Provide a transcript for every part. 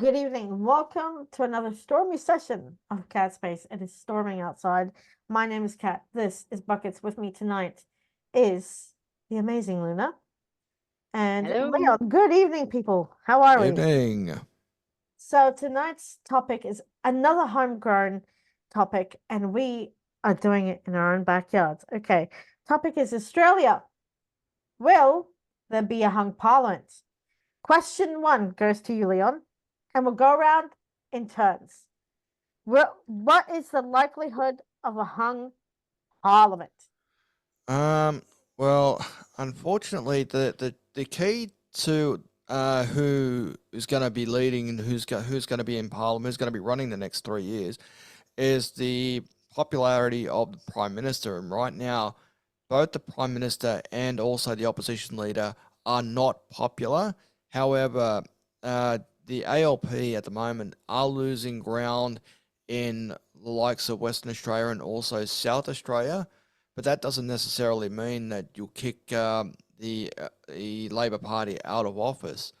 Good evening. Welcome to another stormy session of Cat Space. It is storming outside. My name is Kat. This is Buckets. With me tonight is the amazing Luna and Hello. Leon. Good evening, people. How are we? Evening. So tonight's topic is another homegrown topic, and we are doing it in our own backyards. Okay. Topic is Australia. Will there be a hung parliament? Question one goes to you, Leon, and we'll go around in turns. What is the likelihood of a hung parliament? Um, well, unfortunately, the key to who is going to be leading and who's going to be in parliament, who's going to be running the next 3 years, is the popularity of the prime minister. And right now, both the prime minister and also the opposition leader are not popular. However, the ALP at the moment are losing ground in the likes of Western Australia and also South Australia, but that doesn't necessarily mean that you'll kick the Labor Party out of office.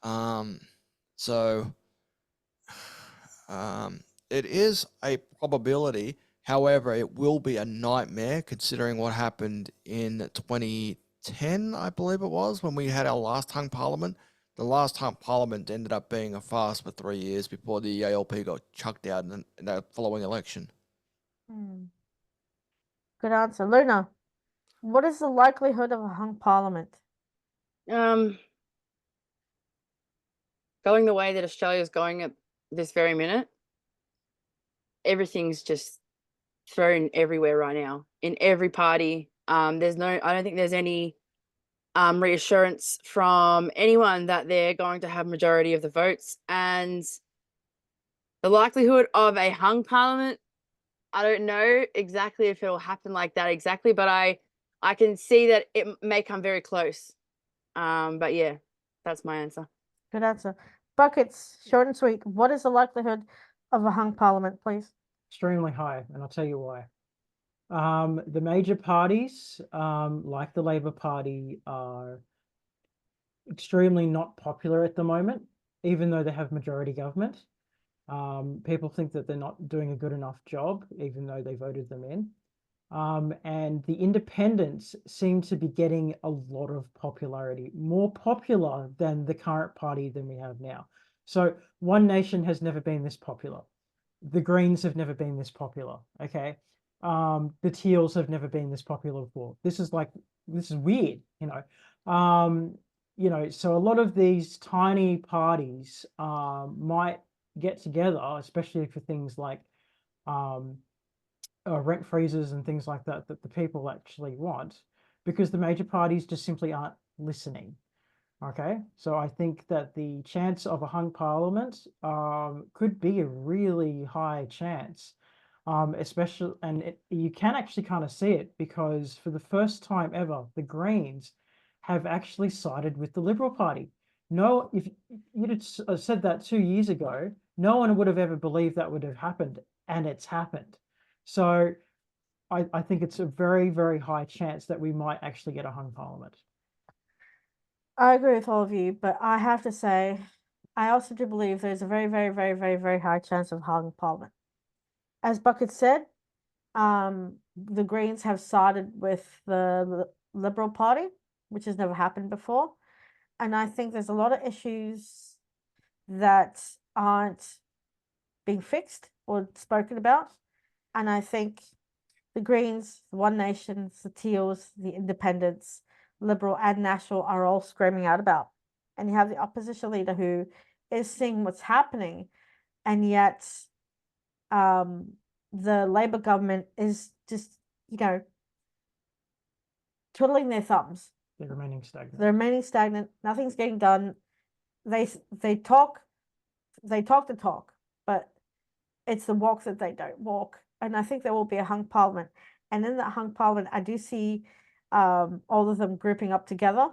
Um, so um, it is a probability. However, it will be a nightmare considering what happened in 2010, I believe it was, when we had our last hung parliament. The last hung parliament ended up being a farce for 3 years before the ALP got chucked out in the following election. Hmm. Good answer. Luna, what is the likelihood of a hung parliament? Um, Going the way that Australia's going at this very minute, everything's just thrown everywhere right now in every party. I don't think there's any reassurance from anyone that they're going to have majority of the votes, and the likelihood of a hung parliament, I don't know exactly if it'll happen like that exactly, but I can see that it may come very close. But yeah, that's my answer. Good answer. Buckets, short and sweet. What is the likelihood of a hung parliament, please? Extremely high, and I'll tell you why. The major parties, like the Labor Party, are extremely not popular at the moment, even though they have majority government. People think that they're not doing a good enough job, even though they voted them in. And the independents seem to be getting a lot of popularity, more popular than the current party than we have now. So One Nation has never been this popular. The Greens have never been this popular. Okay. The Teals have never been this popular before. This is weird, so a lot of these tiny parties might get together, especially for things like um, rent freezes and things like that the people actually want, because the major parties just simply aren't listening. Okay, so I think that the chance of a hung parliament could be a really high chance, especially, and you can actually kind of see it because for the first time ever, the Greens have actually sided with the Liberal Party. No, if you'd have said that 2 years ago, no one would have ever believed that would have happened, and it's happened. So I think it's a very, very high chance that we might actually get a hung parliament. I agree with all of you, but I have to say, I also do believe there's a very, very, very, very, very high chance of hung parliament. As Bucket said, the Greens have sided with the Liberal Party, which has never happened before. And I think there's a lot of issues that aren't being fixed or spoken about. And I think the Greens, the One Nations, the Teals, the Independents, Liberal and National are all screaming out about. And you have the opposition leader who is seeing what's happening, and yet the Labor government is just, twiddling their thumbs. They're remaining stagnant. They're remaining stagnant. Nothing's getting done. They talk the talk, but it's the walk that they don't walk. And I think there will be a hung parliament. And in that hung parliament, I do see all of them grouping up together.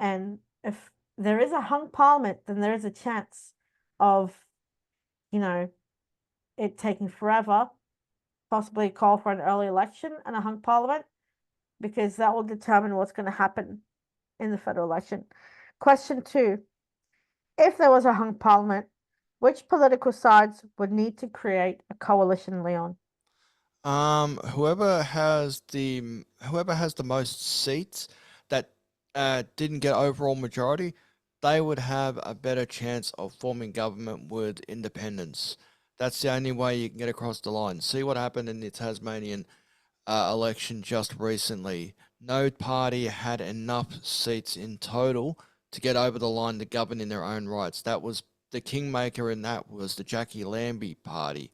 And if there is a hung parliament, then there is a chance of, it taking forever, possibly call for an early election and a hung parliament, because that will determine what's going to happen in the federal election. Question two: if there was a hung parliament, Which political sides would need to create a coalition, Leon? Whoever has the most seats that didn't get overall majority, they would have a better chance of forming government with independence. That's the only way you can get across the line. See what happened in the Tasmanian election just recently. No party had enough seats in total to get over the line to govern in their own rights. That was the kingmaker in that was the Jackie Lambie party,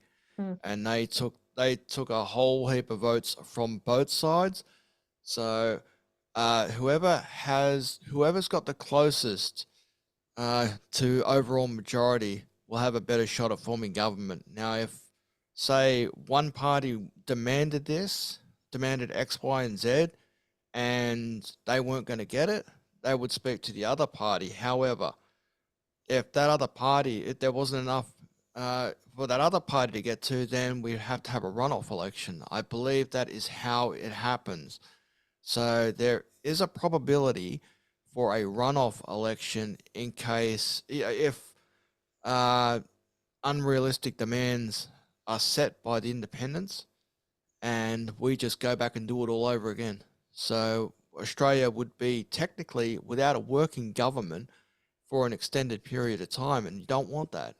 and they took a whole heap of votes from both sides. So whoever's got the closest to overall majority will have a better shot at forming government. Now, if say one party demanded X, Y, and Z, and they weren't going to get it, they would speak to the other party. However, if there wasn't enough for that other party to get to, then we'd have to have a runoff election. I believe that is how it happens. So there is a probability for a runoff election in case if unrealistic demands are set by the independents, and we just go back and do it all over again. So Australia would be technically without a working government for an extended period of time, and you don't want that.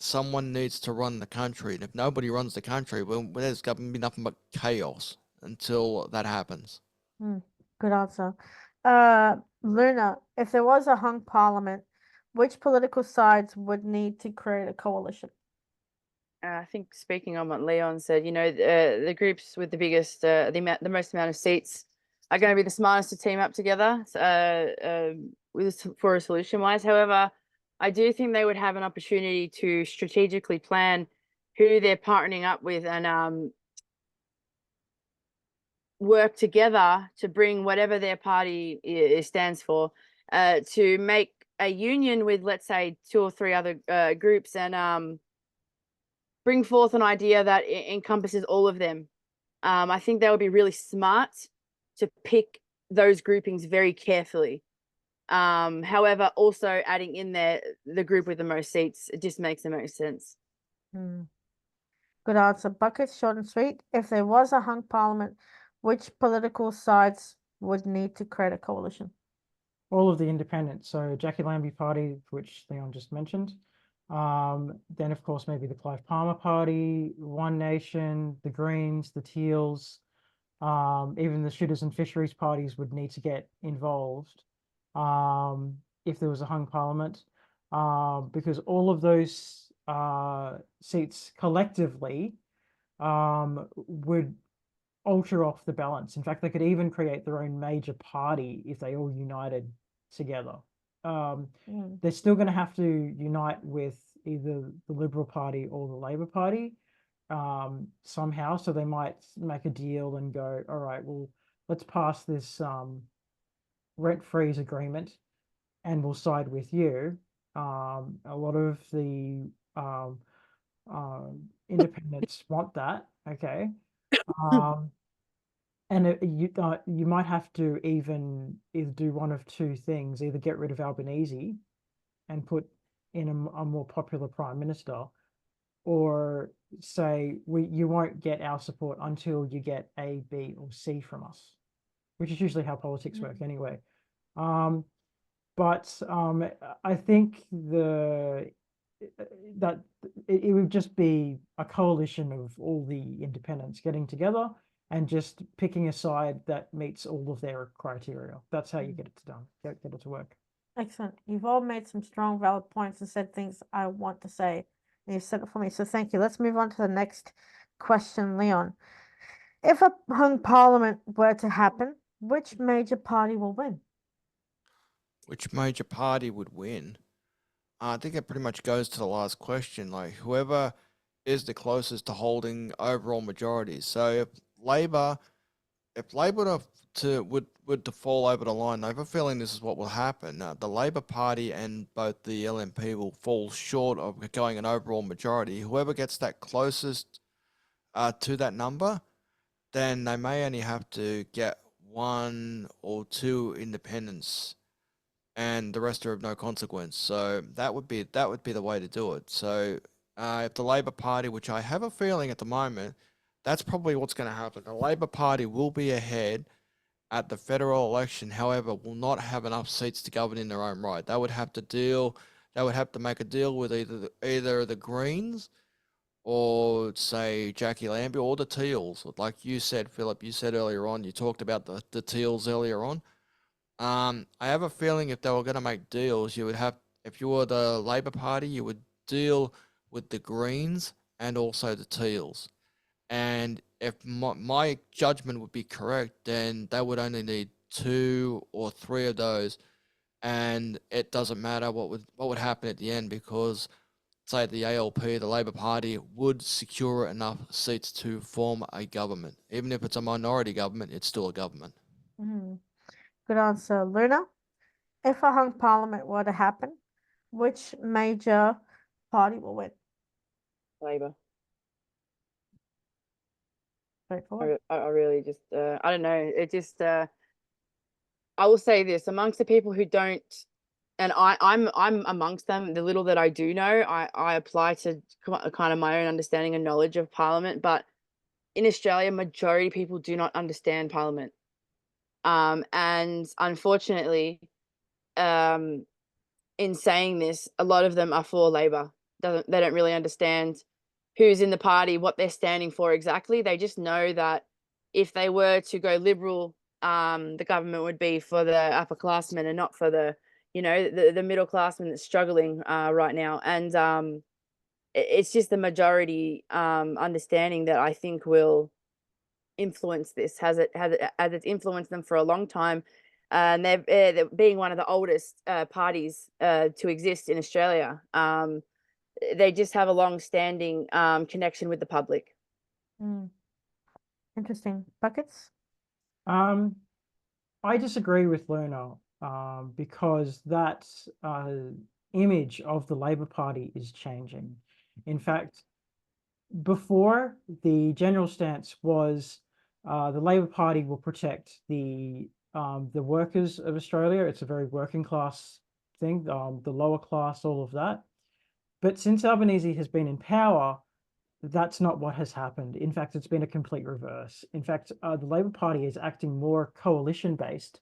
Someone needs to run the country, and if nobody runs the country, well, there's going to be nothing but chaos until that happens. Good answer. Luna, if there was a hung parliament, which political sides would need to create a coalition? I think speaking on what Leon said, the groups with the biggest, the most amount of seats are going to be the smartest to team up together for a solution wise. However, I do think they would have an opportunity to strategically plan who they're partnering up with and work together to bring whatever their party stands for to make a union with, let's say, 2 or 3 other groups and bring forth an idea that encompasses all of them. I think that would be really smart to pick those groupings very carefully. However, also adding in there the group with the most seats, it just makes the most sense. Good answer. Bucket, short and sweet. If there was a hung parliament, which political sides would need to create a coalition? All of the independents. So Jackie Lambie party, which Leon just mentioned. Then of course maybe the Clive Palmer party, One Nation, the Greens, the Teals, even the Shooters and Fisheries parties would need to get involved if there was a hung parliament, because all of those seats collectively would alter off the balance. In fact, they could even create their own major party if they all united together. They're still going to have to unite with either the Liberal Party or the Labor Party somehow. So they might make a deal and go, all right, well, let's pass this rent freeze agreement and we'll side with you. A lot of the independents want that. Okay. And you might have to either do one of 2 things: either get rid of Albanese and put in a more popular prime minister, or say you won't get our support until you get A, B, or C from us, which is usually how politics work anyway. But I think that it would just be a coalition of all the independents getting together and just picking a side that meets all of their criteria. That's how you get it done. Get it to work. Excellent. You've all made some strong, valid points and said things I want to say. And you said it for me, so thank you. Let's move on to the next question, Leon. If a hung parliament were to happen, which major party will win? Which major party would win? I think it pretty much goes to the last question. Like whoever is the closest to holding overall majorities. So if Labor would to fall over the line, I have a feeling this is what will happen. The Labor Party and both the LNP will fall short of going an overall majority. Whoever gets that closest to that number, then they may only have to get 1 or 2 independents and the rest are of no consequence. So that would be the way to do it. So if the Labor Party, which I have a feeling at the moment, that's probably what's going to happen. The Labor Party will be ahead at the federal election, however, will not have enough seats to govern in their own right. They would have to make a deal with either the Greens or say Jackie Lambie or the Teals. Like you said, Philip, you said earlier on, you talked about the Teals earlier on. I have a feeling if they were going to make deals, if you were the Labor Party, you would deal with the Greens and also the Teals. And if my judgment would be correct, then they would only need 2 or 3 of those, and it doesn't matter what would happen at the end, because say the ALP, the Labor Party, would secure enough seats to form a government. Even if it's a minority government, it's still a government. Good answer, Luna. If a hung parliament were to happen, which major party will win? Labor. Straightforward. I really just I don't know. It just I will say this, amongst the people who don't, and I'm amongst them, the little that I do know, I apply to kind of my own understanding and knowledge of Parliament. But in Australia, majority of people do not understand Parliament. And unfortunately, in saying this, a lot of them are for Labor. They don't really understand who's in the party, what they're standing for exactly. They just know that if they were to go Liberal, the government would be for the upperclassmen and not for the, the middle classman that's struggling right now. And it's just the majority understanding that I think will influence this. Has it's influenced them for a long time. And they're being one of the oldest parties to exist in Australia. They just have a long-standing connection with the public. Interesting. Buckets? I disagree with Luna because that image of the Labor Party is changing. In fact, before, the general stance was the Labor Party will protect the workers of Australia. It's a very working class thing, the lower class, all of that. But since Albanese has been in power, that's not what has happened. In fact, it's been a complete reverse. In fact, the Labor Party is acting more coalition-based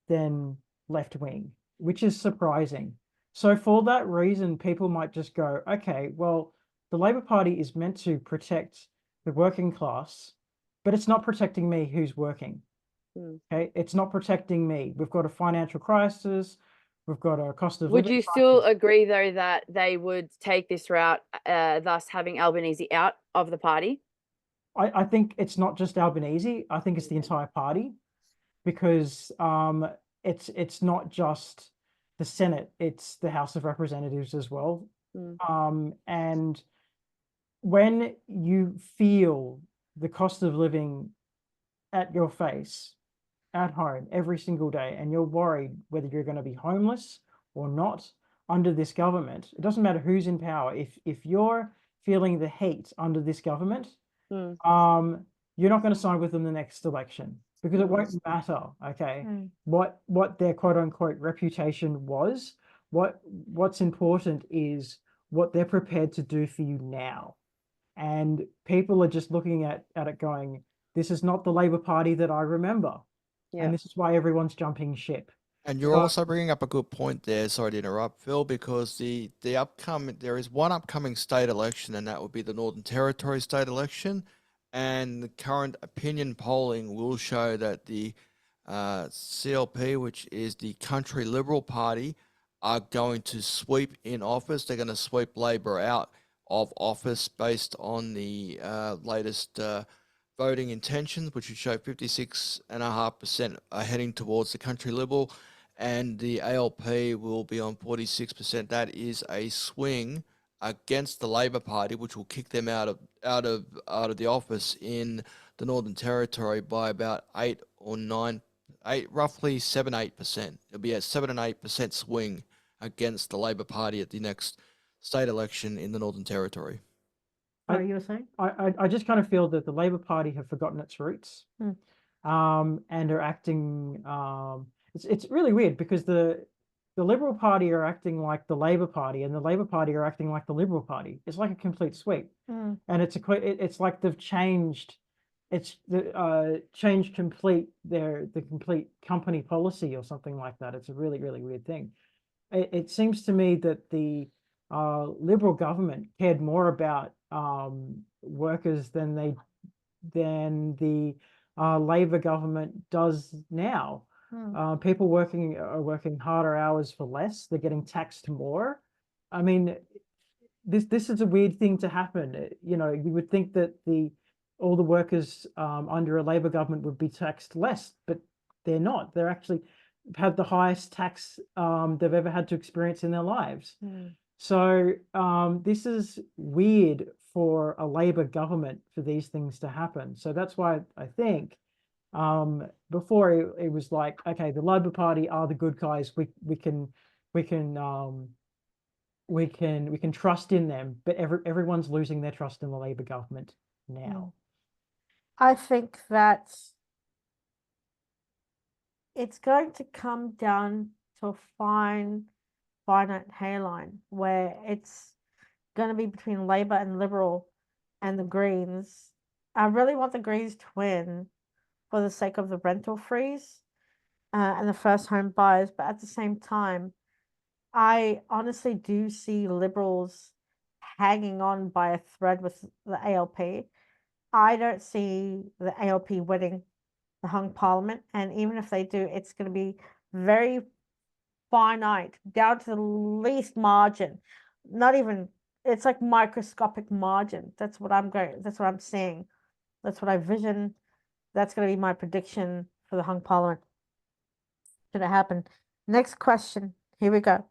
than left-wing, which is surprising. So for that reason, people might just go, okay, well, the Labor Party is meant to protect the working class, but it's not protecting me who's working. Okay, it's not protecting me. We've got a financial crisis. We've got a cost of Would living you still crisis. agree, though, that they would take this route, thus having Albanese out of the party? I think it's not just Albanese. I think it's the entire party, because it's not just the Senate, it's the House of Representatives as well. And when you feel the cost of living at your face at home every single day, and you're worried whether you're going to be homeless or not under this government, it doesn't matter who's in power. If you're feeling the heat under this government, you're not going to sign with them the next election, because it won't matter, okay, what their quote unquote reputation was. What's important is what they're prepared to do for you now. And people are just looking at it going, this is not the Labor Party that I remember. And this is why everyone's jumping ship. And you're also bringing up a good point there. Sorry to interrupt, Phil, because there is one upcoming state election, and that would be the Northern Territory state election. And the current opinion polling will show that the CLP, which is the Country Liberal Party, are going to sweep in office. They're going to sweep Labor out of office based on the latest voting intentions, which would show 56.5% are heading towards the Country Liberal, and the ALP will be on 46%. That is a swing against the Labor Party, which will kick them out of the office in the Northern Territory by about roughly 7-8%. It'll be a 7 and 8% swing against the Labor Party at the next state election in the Northern Territory. What are you saying? I just kind of feel that the Labor Party have forgotten its roots, and are acting. It's really weird, because the the Liberal Party are acting like the Labor Party, and the Labor Party are acting like the Liberal Party. It's like a complete sweep, Mm. and it's like they've changed. It's changed the complete company policy or something like that. It's a really, really weird thing. It seems to me that the Liberal government cared more about workers than the Labor government does now. Mm. People are working harder hours for less. They're getting taxed more. I mean, this is a weird thing to happen. You know, you would think that all the workers under a Labor government would be taxed less, but they're not. They're actually have the highest tax they've ever had to experience in their lives. Mm. So this is weird for a Labor government for these things to happen. So that's why I think before it was like, okay, the Labor Party are the good guys. We can trust in them, but everyone's losing their trust in the Labor government now. I think that it's going to come down to a finite hairline where it's going to be between Labor and Liberal and the Greens. I really want the Greens to win for the sake of the rental freeze and the first home buyers, but at the same time, I honestly do see Liberals hanging on by a thread with the ALP. I don't see the ALP winning the hung parliament, and even if they do, it's going to be very finite, down to the least margin. Not even, it's like microscopic margin. That's what I'm seeing. That's what I vision. That's going to be my prediction for the hung parliament. Should it happen? Next question. Here we go.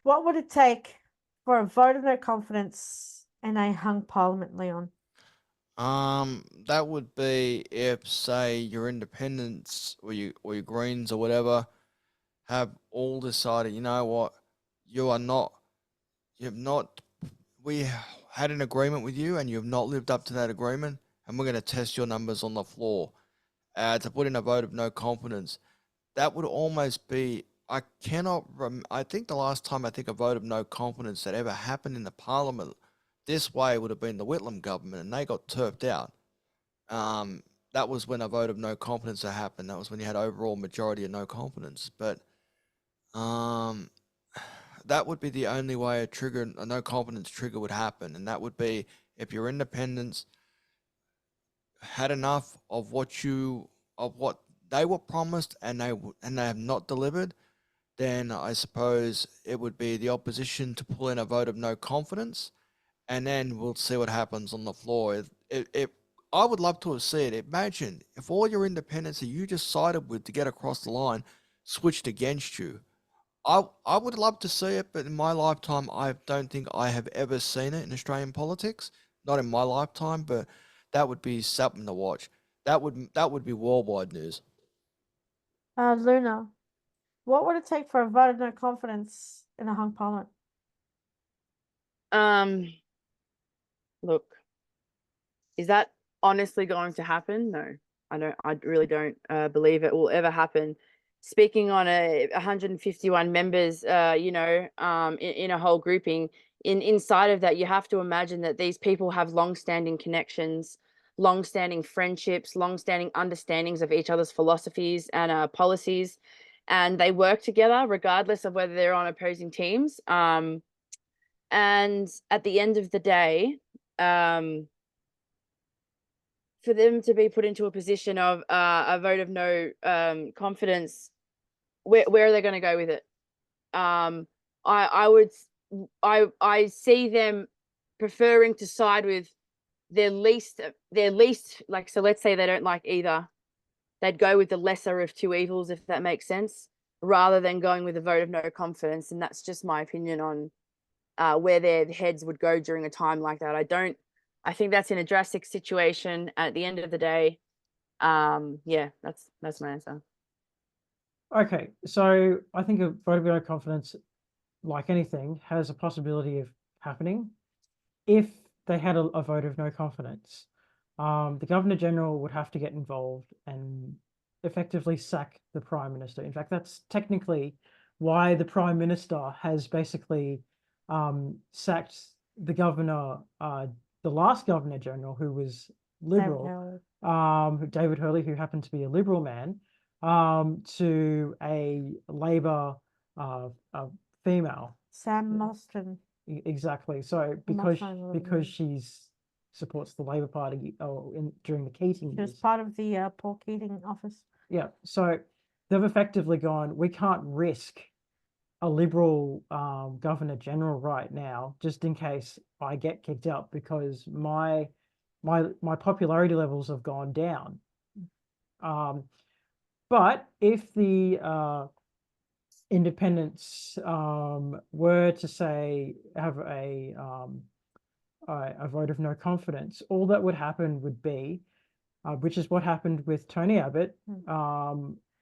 What would it take for a vote of no confidence in a hung parliament, Leon? That would be if, say, your independents or your Greens or whatever have all decided, you know what, we had an agreement with you and you have not lived up to that agreement, and we're going to test your numbers on the floor to put in a vote of no confidence. That would almost be, I think the last time a vote of no confidence that ever happened in the parliament this way would have been the Whitlam government, and they got turfed out. That was when a vote of no confidence had happened. That was when you had overall majority of no confidence. But that would be the only way a no confidence trigger would happen, and that would be if your independents had enough of what they were promised and they have not delivered. Then I suppose it would be the opposition to pull in a vote of no confidence, and then we'll see what happens on the floor. I would love to have seen it. Imagine if all your independents that you just sided with to get across the line switched against you. I would love to see it, but in my lifetime, I don't think I have ever seen it in Australian politics. Not in my lifetime, but that would be something to watch. That would be worldwide news. Luna, what would it take for a vote of no confidence in a hung parliament? Look, is that honestly going to happen? No, I really don't believe it will ever happen. Speaking on 151 members, in a whole grouping, inside of that, you have to imagine that these people have long-standing connections, long-standing friendships, long-standing understandings of each other's philosophies and policies, and they work together regardless of whether they're on opposing teams. And at the end of the day, for them to be put into a position of a vote of no confidence, where are they going to go with it? I see them preferring to side with their least, like, so let's say they don't like either, they'd go with the lesser of two evils, if that makes sense, rather than going with a vote of no confidence. And that's just my opinion on where their heads would go during a time like that. I think that's in a drastic situation at the end of the day. Yeah, that's my answer. Okay, so I think a vote of no confidence, like anything, has a possibility of happening if they had a vote of no confidence. The Governor General would have to get involved and effectively sack the Prime Minister. In fact, that's technically why the Prime Minister has basically sacked the governor, the last Governor General, who was Liberal, David Hurley, who happened to be a Liberal man, to a Labor female. Sam Mostyn. Exactly. So because she's supports the Labor Party during the Keating She was years. part of the Paul Keating office. Yeah. So they've effectively gone, we can't risk a Liberal Governor General right now, just in case I get kicked out, because my popularity levels have gone down. But if the independents were to say have a vote of no confidence, all that would happen would be, which is what happened with Tony Abbott,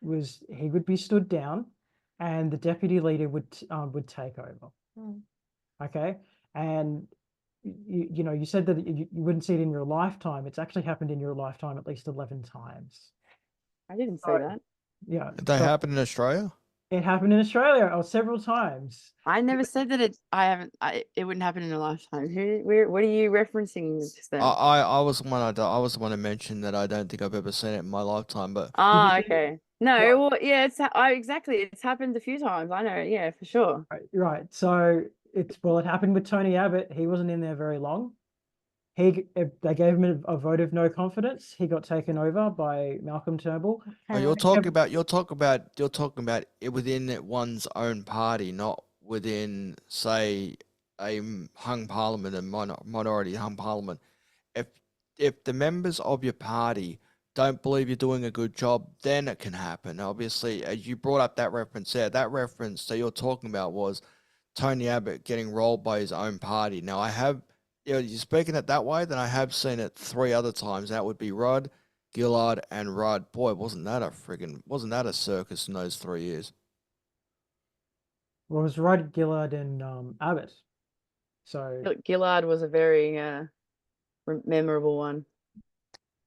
was he would be stood down, and the deputy leader would take over. Okay, and you said that you wouldn't see it in your lifetime. It's actually happened in your lifetime at least 11 times. I didn't say that. Yeah, Did they happen in Australia? It happened in Australia several times. I never said that it wouldn't happen in a lifetime. What are you referencing just then? I was the one I was the one who mentioned that I don't think I've ever seen it in my lifetime, but Okay. No, well, yeah, exactly. It's happened a few times. I know, yeah, for sure. Right. So it happened with Tony Abbott. He wasn't in there very long. They gave him a vote of no confidence. He got taken over by Malcolm Turnbull. oh, you're talking about it within one's own party, not within, say, a hung parliament and minority hung parliament. If the members of your party don't believe you're doing a good job, then it can happen. Obviously, as you brought up that reference there, that reference that you're talking about was Tony Abbott getting rolled by his own party. Now, you're speaking it that way, then I have seen it 3 other times. That would be Rudd, Gillard, and Rudd. Boy, wasn't that a circus in those 3 years? Well, it was Rudd, Gillard, and Abbott. So Gillard was a very memorable one.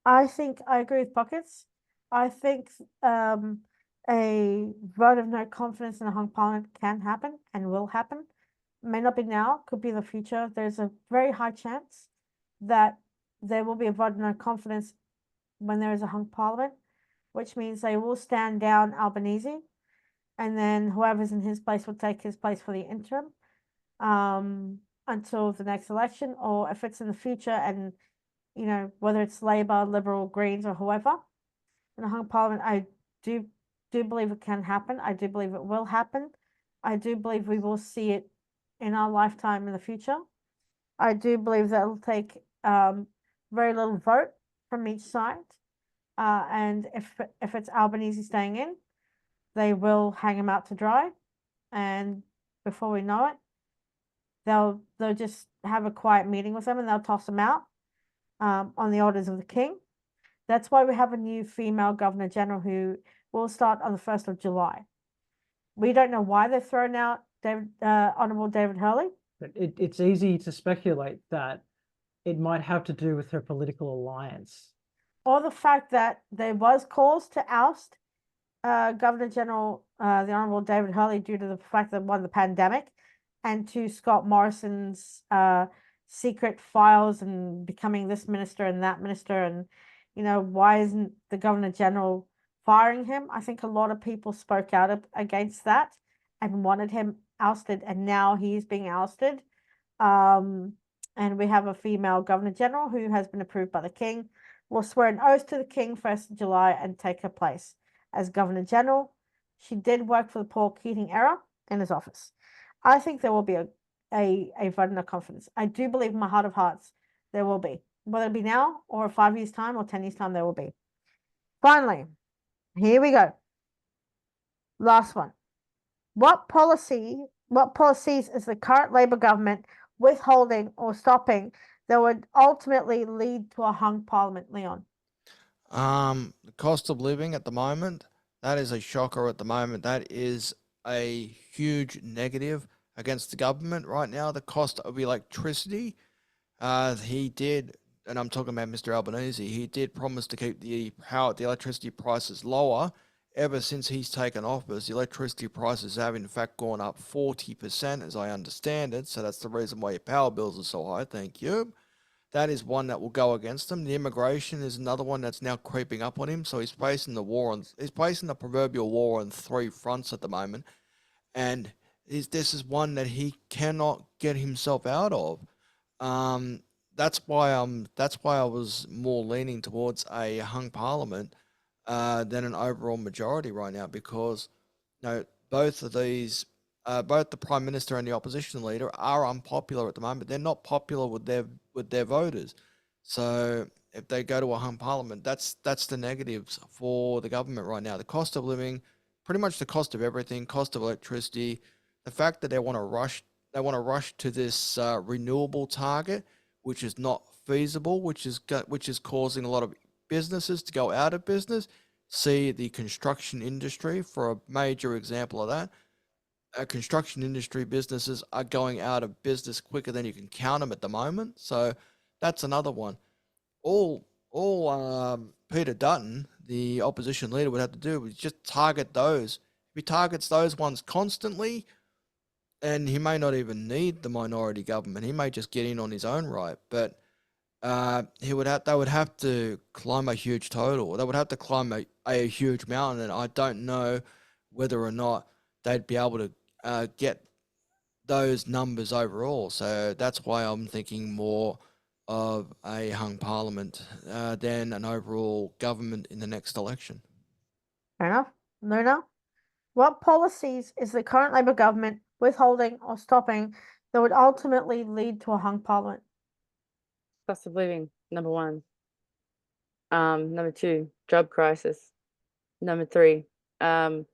I think I agree with Buckets. I think a vote of no confidence in a hung parliament can happen and will happen. May not be now, could be in the future. There's a very high chance that there will be a vote of no confidence when there is a hung parliament, which means they will stand down Albanese, and then whoever's in his place will take his place for the interim until the next election, or if it's in the future and whether it's Labor, Liberal, Greens, or whoever in a hung parliament, I do believe it can happen. I do believe it will happen. I do believe we will see it in our lifetime in the future. I do believe that it'll take very little vote from each side, and if it's Albanese staying in, they will hang him out to dry, and before we know it, they'll just have a quiet meeting with them and they'll toss him out on the orders of the king. That's why we have a new female Governor General who will start on the 1st of July. We don't know why they've thrown out Honourable David Hurley. It's easy to speculate that it might have to do with her political alliance. Or the fact that there was calls to oust Governor General, the Honourable David Hurley, due to the fact that one, the pandemic, and to Scott Morrison's secret files and becoming this minister and that minister, and why isn't the Governor General firing him? I think a lot of people spoke out against that and wanted him ousted, and now he's being ousted. And we have a female Governor General who has been approved by the King, will swear an oath to the King 1st of July and take her place as Governor General. She did work for the Paul Keating era in his office. I think there will be a vote of no confidence. I do believe in my heart of hearts there will be. Whether it be now or 5 years' time or 10 years' time, there will be. Finally, here we go. Last one. What policies is the current Labor government withholding or stopping that would ultimately lead to a hung parliament, Leon? The cost of living at the moment, that is a shocker at the moment. That is a huge negative against the government right now. The cost of electricity, he did, and I'm talking about Mr. Albanese, he did promise to keep the electricity prices lower ever since he's taken office, the electricity prices have in fact gone up 40%, as I understand it. So that's the reason why your power bills are so high. Thank you. That is one that will go against him. The immigration is another one that's now creeping up on him. So he's facing the proverbial war on three fronts at the moment, and this is one that he cannot get himself out of. That's why I was more leaning towards a hung parliament than an overall majority right now, because both of these, both the prime minister and the opposition leader are unpopular at the moment. They're not popular with their voters. So if they go to a hung parliament, that's the negatives for the government right now. The cost of living, pretty much the cost of everything, cost of electricity, the fact that they want to rush to this renewable target, which is not feasible, which is causing a lot of businesses to go out of business. See the construction industry for a major example of that. Construction industry businesses are going out of business quicker than you can count them at the moment. So that's another one. All Peter Dutton, the opposition leader, would have to do is just target those. If he targets those ones constantly, and he may not even need the minority government. He may just get in on his own right. But they would have to climb a huge total. They would have to climb a huge mountain, and I don't know whether or not they'd be able to get those numbers overall. So that's why I'm thinking more of a hung parliament than an overall government in the next election. Fair enough. Luna, what policies is the current Labour government withholding or stopping that would ultimately lead to a hung parliament? Cost of living, number one. Number two, job crisis. Number three, the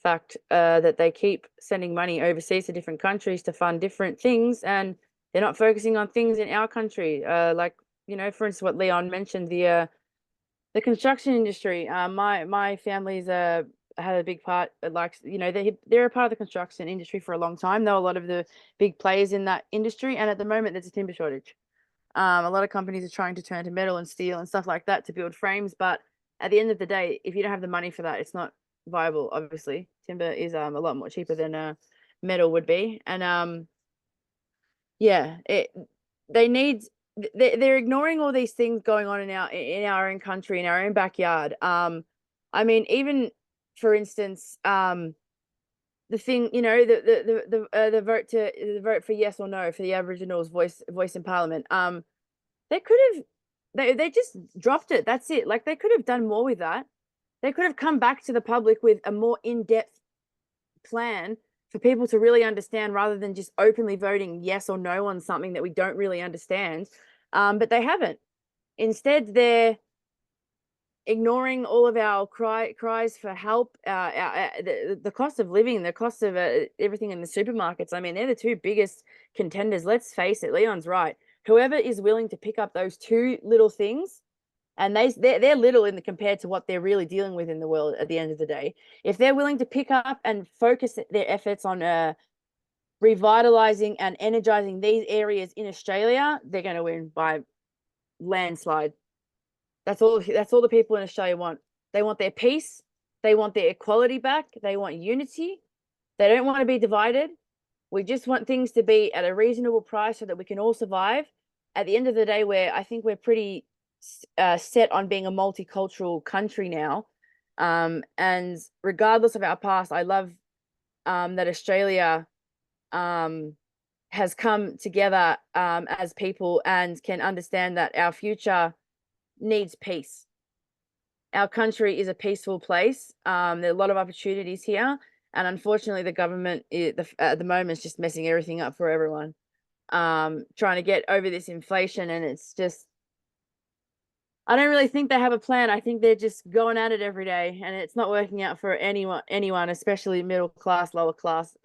fact that they keep sending money overseas to different countries to fund different things, and they're not focusing on things in our country. Like, for instance, what Leon mentioned, the construction industry. My family's had a big part. They're a part of the construction industry for a long time. There are a lot of the big players in that industry, and at the moment there's a timber shortage. A lot of companies are trying to turn to metal and steel and stuff like that to build frames, but at the end of the day, if you don't have the money for that, it's not viable. Obviously, timber is a lot more cheaper than metal would be, and they're ignoring all these things going on in our own country, in our own backyard. I mean, even for instance, the thing, the vote for yes or no for the Aboriginals voice in Parliament. They could have, they just dropped it. That's it. Like, they could have done more with that. They could have come back to the public with a more in-depth plan for people to really understand, rather than just openly voting yes or no on something that we don't really understand. But they haven't. Instead, they're ignoring all of our cries for help. The cost of living, the cost of everything in the supermarkets. I mean, they're the two biggest contenders. Let's face it, Leon's right. Whoever is willing to pick up those two little things, and they're little compared to what they're really dealing with in the world at the end of the day. If they're willing to pick up and focus their efforts on revitalizing and energizing these areas in Australia, they're going to win by landslide. That's all the people in Australia want. They want their peace. They want their equality back. They want unity. They don't want to be divided. We just want things to be at a reasonable price so that we can all survive. At the end of the day, I think we're pretty set on being a multicultural country now. And regardless of our past, I love that Australia has come together as people and can understand that our future needs peace. Our country is a peaceful place. There are a lot of opportunities here, and unfortunately the government at the moment is just messing everything up for everyone, trying to get over this inflation, and it's just, I don't really think they have a plan. I think they're just going at it every day, and it's not working out for anyone, especially middle class, lower class,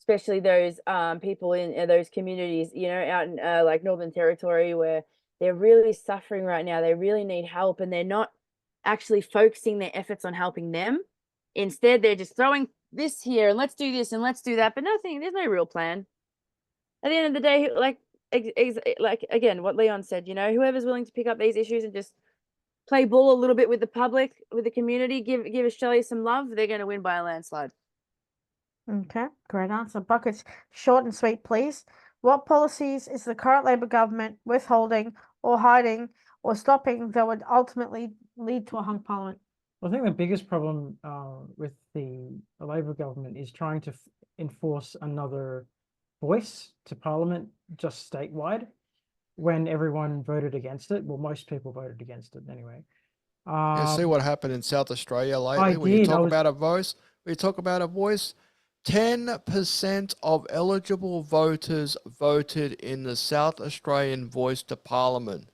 especially those people in those communities, out in like Northern Territory, where they're really suffering right now. They really need help, and they're not actually focusing their efforts on helping them. Instead, they're just throwing this here, and let's do this and let's do that, but there's no real plan. At the end of the day, like again, what Leon said, whoever's willing to pick up these issues and just play ball a little bit with the public, with the community, give Australia some love, they're going to win by a landslide. Okay, great answer. Buckets, short and sweet, please. What policies is the current Labor government withholding or hiding or stopping that would ultimately lead to a hung parliament? I think the biggest problem with the Labor government is trying to enforce another voice to Parliament just statewide when everyone voted against it. Well, most people voted against it anyway. You see what happened in South Australia lately? I When you did, talk I was- about a voice, 10% of eligible voters voted in the South Australian voice to Parliament.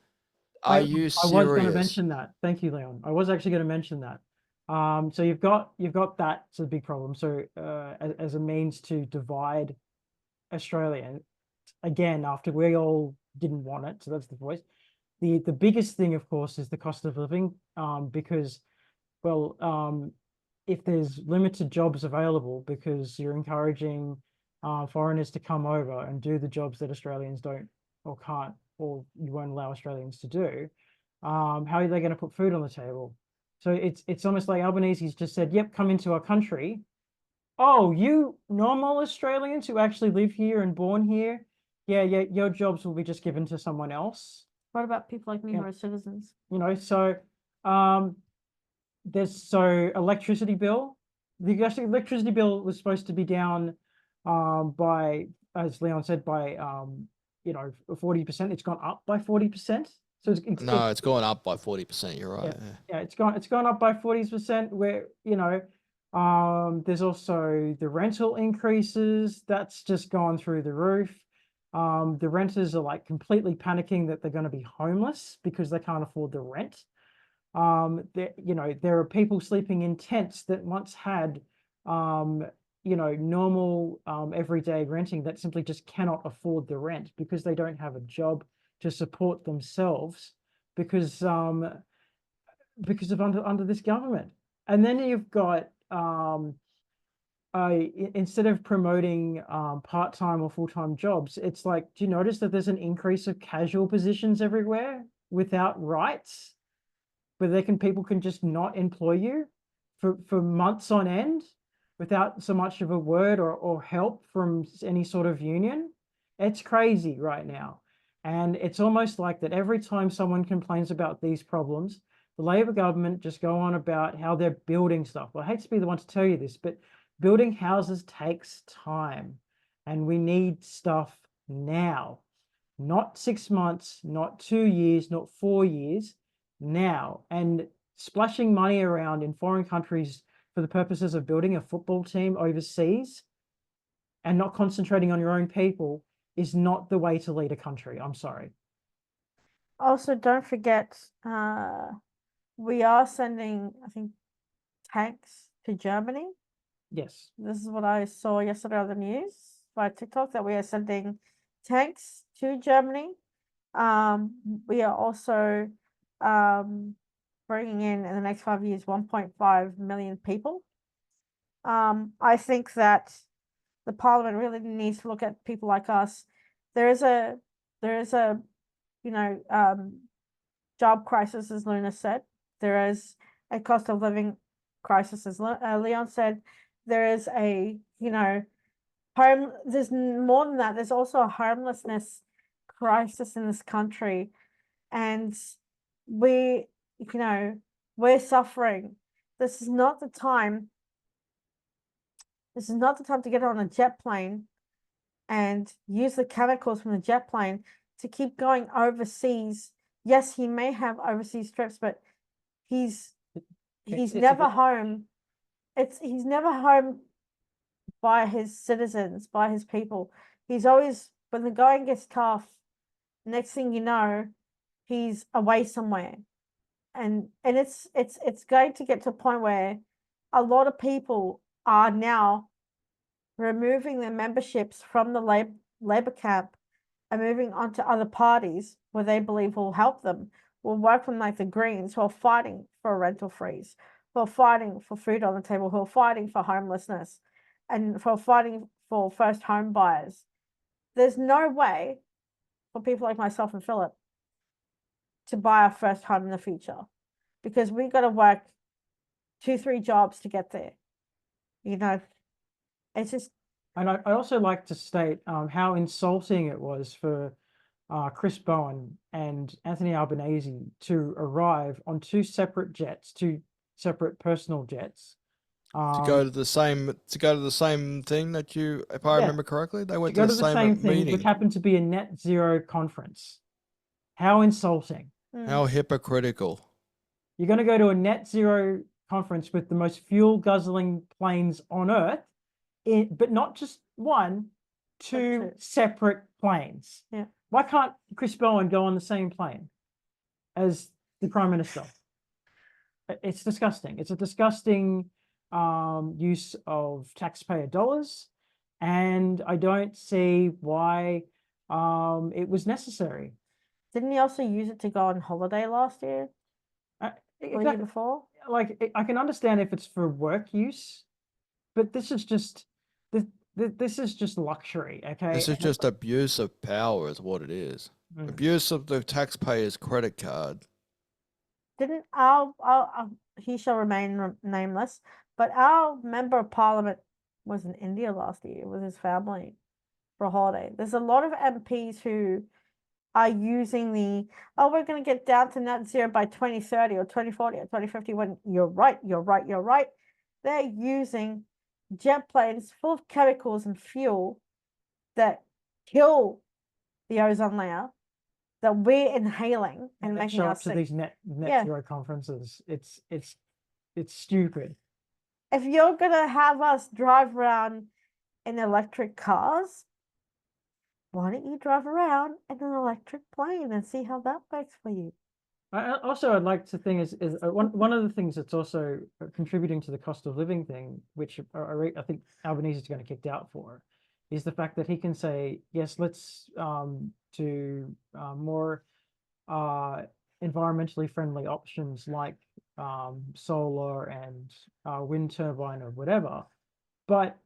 Are you I was serious? going to mention that. Thank you, Leon. I was actually going to mention that. So you've got that's a big problem. So as a means to divide Australia, again, after we all didn't want it, so that's the voice. The biggest thing, of course, is the cost of living, because, well, if there's limited jobs available because you're encouraging foreigners to come over and do the jobs that Australians don't or can't, or you won't allow Australians to do, how are they going to put food on the table? So it's almost like Albanese's just said, yep, come into our country. Oh, you normal Australians who actually live here and born here, yeah, your jobs will be just given to someone else. What about people like me who Yeah. are citizens? You know, so there's electricity bill. The actually electricity bill was supposed to be down by, as Leon said, by 40%. It's gone up by 40%. So No, it's gone up by 40%. You're right. yeah, it's gone up by 40%. Where there's also the rental increases that's just gone through the roof. The renters are like completely panicking that they're going to be homeless because they can't afford the rent. There are people sleeping in tents that once had normal everyday renting that simply just cannot afford the rent because they don't have a job to support themselves because of under this government. And then you've got instead of promoting part-time or full-time jobs, it's like, do you notice that there's an increase of casual positions everywhere without rights, where people can just not employ you for months on end without so much of a word or help from any sort of union? It's crazy right now. And it's almost like that every time someone complains about these problems, the Labor government just go on about how they're building stuff. Well, I hate to be the one to tell you this, but building houses takes time, and we need stuff now, not 6 months, not 2 years, not 4 years, now. And splashing money around in foreign countries for the purposes of building a football team overseas and not concentrating on your own people is not the way to lead a country. I'm sorry. Also, don't forget, we are sending, I think, tanks to Germany. Yes. This is what I saw yesterday on the news by TikTok, that we are sending tanks to Germany. We are also bringing in the next 5 years 1.5 million people. I think that the Parliament really needs to look at people like us. There is a job crisis, as Luna said. There is a cost of living crisis, as Leon said. There is a there's more than that. There's also a homelessness crisis in this country, and we're suffering. This is not the time to get on a jet plane and use the chemicals from the jet plane to keep going overseas. Yes, he may have overseas trips, but he's never home. He's never home by his citizens, by his people. He's always, when the going gets tough, next thing you know, he's away somewhere. And it's going to get to a point where a lot of people are now removing their memberships from the Labor camp and moving on to other parties where they believe will help them, will work from like the Greens, who are fighting for a rental freeze, who are fighting for food on the table, who are fighting for homelessness, and for fighting for first home buyers. There's no way for people like myself and Philip to buy our first home in the future. because we got to work 2-3 jobs to get there. You know, it's just And I also like to state how insulting it was for Chris Bowen and Anthony Albanese to arrive on two separate jets, two separate personal jets. To go to the same thing that you, if I Yeah. remember correctly, they to went go to to the the same same thing, meeting. which happened to be a net zero conference. How insulting. How hypocritical. You're going to go to a net zero conference with the most fuel guzzling planes on Earth, but not just one, two two. separate planes. Yeah. Why can't Chris Bowen go on the same plane as the Prime Minister? It's disgusting. It's a disgusting use of taxpayer dollars, and I don't see why it was necessary. Didn't he also use it to go on holiday last year or the year Exactly. before? Like I can understand if it's for work use, but this is just this is just luxury. Okay, This is just abuse of power, is what it is. Mm. Abuse of the taxpayer's credit card. Didn't our he shall remain nameless, but our member of parliament was in India last year with his family for a holiday. There's a lot of MPs who are using we're going to get down to net zero by 2030 or 2040 or 2050, when you're right. They're using jet planes full of chemicals and fuel that kill the ozone layer that we're inhaling and that making show us up to sick. these net Yeah. zero conferences. It's stupid. If you're gonna have us drive around in electric cars, why don't you drive around in an electric plane and see how that works for you? I'd like to think is one of the things that's also contributing to the cost of living thing, which I think Albanese is going to get kicked out for, is the fact that he can say, yes, let's do more environmentally friendly options like solar and wind turbine or whatever, but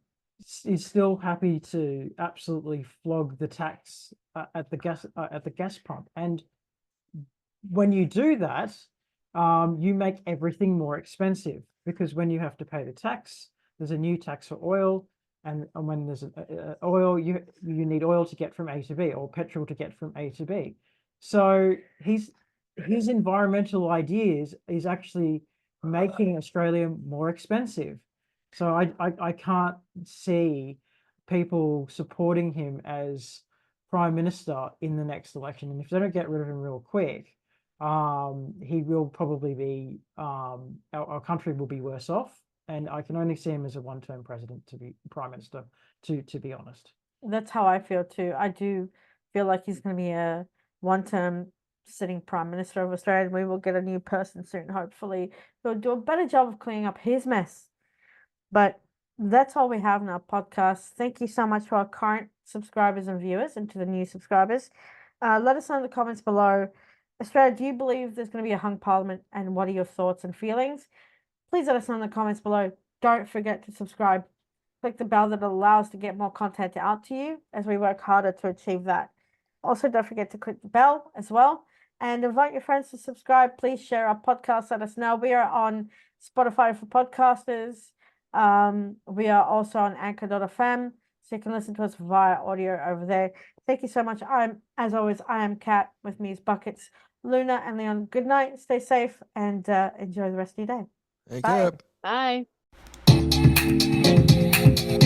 he's still happy to absolutely flog the tax at the gas pump. And when you do that, you make everything more expensive, because when you have to pay the tax, there's a new tax for oil, and when there's oil, you need oil to get from A to B, or petrol to get from A to B. So his environmental ideas is actually making Australia more expensive. So I can't see people supporting him as Prime Minister in the next election. And if they don't get rid of him real quick, he will probably be, our country will be worse off. And I can only see him as a one-term president to be Prime Minister, to be honest. That's how I feel too. I do feel like he's going to be a one-term sitting Prime Minister of Australia, and we will get a new person soon, hopefully, who'll do a better job of cleaning up his mess. But that's all we have in our podcast. Thank you so much to our current subscribers and viewers, and to the new subscribers. Let us know in the comments below. Australia, do you believe there's going to be a hung parliament, and what are your thoughts and feelings? Please let us know in the comments below. Don't forget to subscribe. Click the bell that allows to get more content out to you as we work harder to achieve that. Also, don't forget to click the bell as well, and invite your friends to subscribe. Please share our podcast. Let us know. We are on Spotify for podcasters. We are also on Anchor.fm, so you can listen to us via audio over there. Thank you so much. As always, I am Kat. With me is Buckets, Luna, and Leon. Good night. Stay safe and enjoy the rest of your day. Hey, Bye. Cap. Bye.